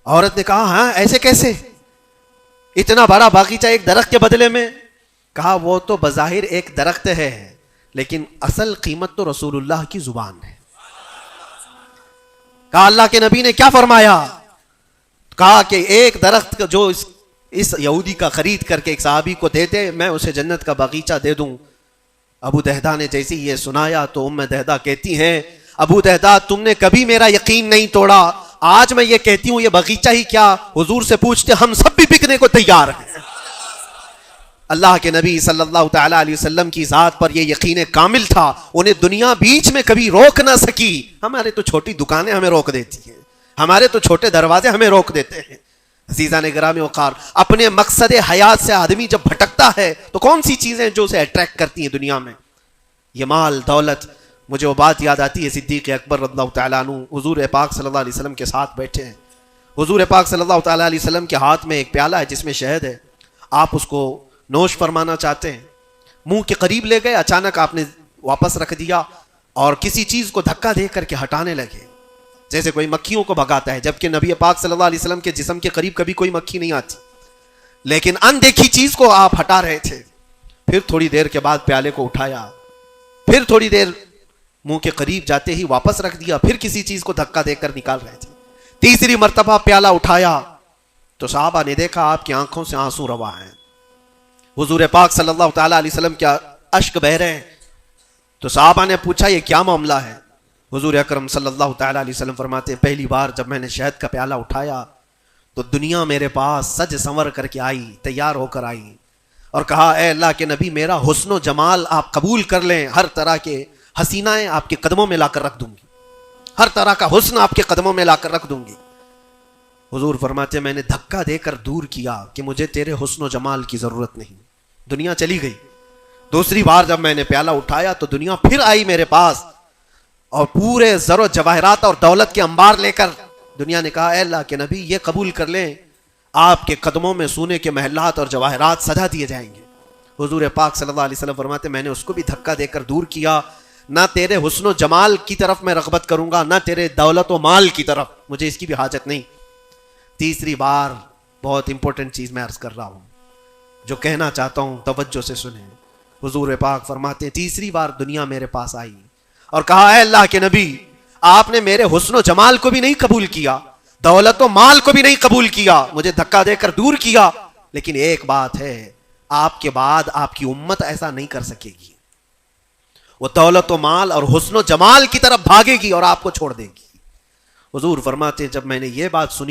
عورت نے کہا ہاں ایسے کیسے، اتنا بڑا باغیچہ ایک درخت کے بدلے میں؟ کہا وہ تو بظاہر ایک درخت ہے لیکن اصل قیمت تو رسول اللہ کی زبان ہے۔ کہا اللہ کے نبی نے کیا فرمایا؟ کہا کہ ایک درخت جو اس یہودی کا خرید کر کے ایک صحابی کو دے دے، میں اسے جنت کا باغیچہ دے دوں۔ ابو دہدہ نے جیسے یہ سنایا تو ام دہدہ کہتی ہیں ابو دہدہ تم نے کبھی میرا یقین نہیں توڑا، آج میں یہ کہتی ہوں یہ باغیچہ ہی کیا، حضور سے پوچھتے ہم سب بھی بکنے کو تیار ہیں۔ اللہ کے نبی صلی اللہ تعالی علیہ وسلم کی ذات پر یہ یقین کامل تھا، انہیں دنیا بیچ میں کبھی روک نہ سکی۔ ہمارے تو چھوٹی دکانیں ہمیں روک دیتی ہیں، ہمارے تو چھوٹے دروازے ہمیں روک دیتے ہیں۔ عزیزان گرامی وقار، اپنے مقصد حیات سے آدمی جب بھٹکتا ہے تو کون سی چیزیں جو اسے اٹریکٹ کرتی ہیں دنیا میں؟ یہ مال دولت۔ مجھے وہ بات یاد آتی ہے صدیق اکبر رضی اللہ تعالیٰ عنہ حضور پاک صلی اللہ علیہ وسلم کے ساتھ بیٹھے ہیں، حضور پاک صلی اللہ تعالیٰ علیہ وسلم کے ہاتھ میں ایک پیالہ ہے جس میں شہد ہے، آپ اس کو نوش فرمانا چاہتے ہیں، منہ کے قریب لے گئے، اچانک آپ نے واپس رکھ دیا اور کسی چیز کو دھکا دے کر کے ہٹانے لگے جیسے کوئی مکھیوں کو بھگاتا ہے، جبکہ نبی پاک صلی اللہ علیہ وسلم کے جسم کے قریب کبھی کوئی مکھی نہیں آتی، لیکن اندیکھی چیز کو آپ ہٹا رہے تھے۔ پھر تھوڑی دیر کے بعد پیالے کو اٹھایا، پھر تھوڑی دیر منہ کے قریب جاتے ہی واپس رکھ دیا، پھر کسی چیز کو دھکا دے کر نکال رہے تھے۔ تیسری مرتبہ پیالہ اٹھایا تو صحابہ نے دیکھا آپ کی آنکھوں سے آنسو روا ہیں، حضور پاک صلی اللہ تعالیٰ علیہ وسلم کے اشک بہ رہے ہیں۔ تو صحابہ نے پوچھا یہ کیا معاملہ ہے؟ حضور اکرم صلی اللہ تعالیٰ علیہ وسلم فرماتے ہیں پہلی بار جب میں نے شہد کا پیالہ اٹھایا تو دنیا میرے پاس سج سنور کر کے آئی، تیار ہو کر آئی، اور کہا اے اللہ کے نبی میرا حسن و جمال آپ قبول کر لیں، ہر طرح کے حسینائیں آپ کے قدموں میں لا کر رکھ دوں گی، ہر طرح کا حسن آپ کے قدموں میں لا کر رکھ دوں گی۔ حضور فرماتے ہیں میں نے دھکا دے کر دور کیا کہ مجھے تیرے حسن و جمال کی ضرورت نہیں، دنیا چلی گئی۔ دوسری بار جب میں نے پیالہ اٹھایا تو دنیا پھر آئی میرے پاس اور پورے زر و جواہرات اور دولت کے انبار لے کر دنیا نے کہا اے اللہ کے نبی یہ قبول کر لیں، آپ کے قدموں میں سونے کے محلات اور جواہرات سجا دیے جائیں گے۔ حضور پاک صلی اللہ علیہ وسلم فرماتے میں نے اس کو بھی دھکا دے کر دور کیا، نہ تیرے حسن و جمال کی طرف میں رغبت کروں گا، نہ تیرے دولت و مال کی طرف، مجھے اس کی بھی حاجت نہیں۔ تیسری بار بہت امپورٹنٹ چیز میں عرض کر رہا ہوں، جو کہنا چاہتا ہوں توجہ سے سنیں۔ حضور پاک فرماتے ہیں تیسری بار دنیا میرے پاس آئی اور کہا اے اللہ کے نبی آپ نے میرے حسن و جمال کو بھی نہیں قبول کیا، دولت و مال کو بھی نہیں قبول کیا، مجھے دھکا دے کر دور کیا، لیکن ایک بات ہے آپ کے بعد آپ کی امت ایسا نہیں کر سکے گی، وہ دولت و مال اور حسن و جمال کی طرف بھاگے گی اور آپ کو چھوڑ دے گی۔ حضور فرماتے ہیں جب میں نے یہ بات سنی